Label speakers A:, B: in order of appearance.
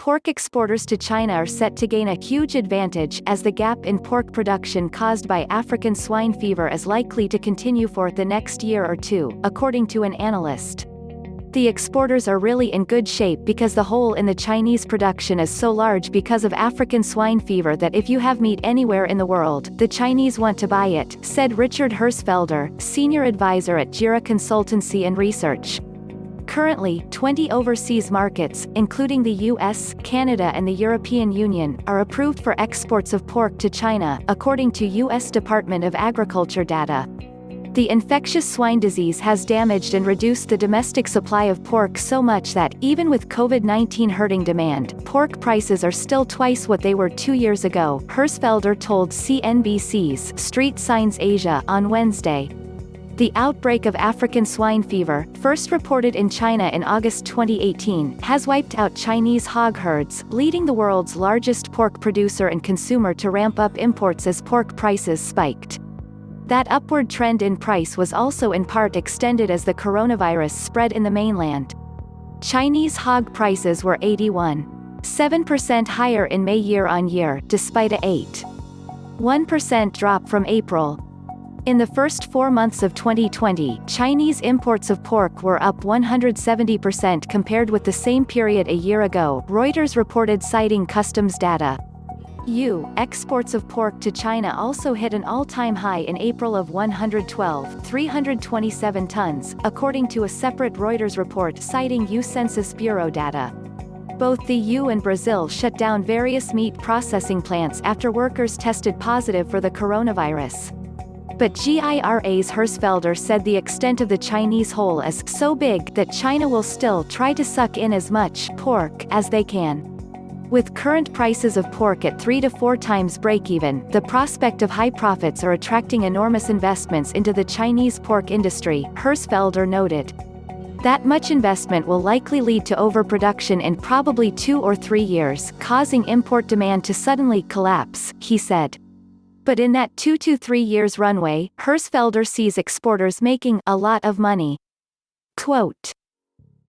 A: pork exporters to China are set to gain a huge advantage as the gap in pork production caused by African swine fever is likely to continue for the next year or two, according to an analyst. The exporters are really in good shape because the hole in the Chinese production is so large because of African swine fever that if you have meat anywhere in the world, the Chinese want to buy it, said Richard Herzfelder, senior advisor at GIRA Consultancy and Research. Currently, 20 overseas markets, including the US, Canada and the European Union, are approved for exports of pork to China, according to US Department of Agriculture data. The infectious swine disease has damaged and reduced the domestic supply of pork so much that, even with COVID-19 hurting demand, pork prices are still twice what they were 2 years ago, Herzfelder told CNBC's Street Signs Asia on Wednesday. The outbreak of African swine fever, first reported in China in August 2018, has wiped out Chinese hog herds, leading the world's largest pork producer and consumer to ramp up imports as pork prices spiked. That upward trend in price was also in part extended as the coronavirus spread in the mainland. Chinese hog prices were 81.7% higher in May year-on-year, despite a 8.1% drop from April. In the first 4 months of 2020, Chinese imports of pork were up 170% compared with the same period a year ago, Reuters reported citing customs data. Exports of pork to China also hit an all-time high in April of 112,327 tons, according to a separate Reuters report citing Census Bureau data. Both the EU and Brazil shut down various meat processing plants after workers tested positive for the coronavirus. But GIRA's Herzfelder said the extent of the Chinese hole is so big that China will still try to suck in as much pork as they can. With current prices of pork at 3 to 4 times breakeven, the prospect of high profits are attracting enormous investments into the Chinese pork industry, Herzfelder noted. That much investment will likely lead to overproduction in probably 2 or 3 years, causing import demand to suddenly collapse, he said. But in that 2 to 3 years runway, Herzfelder sees exporters making a lot of money. Quote,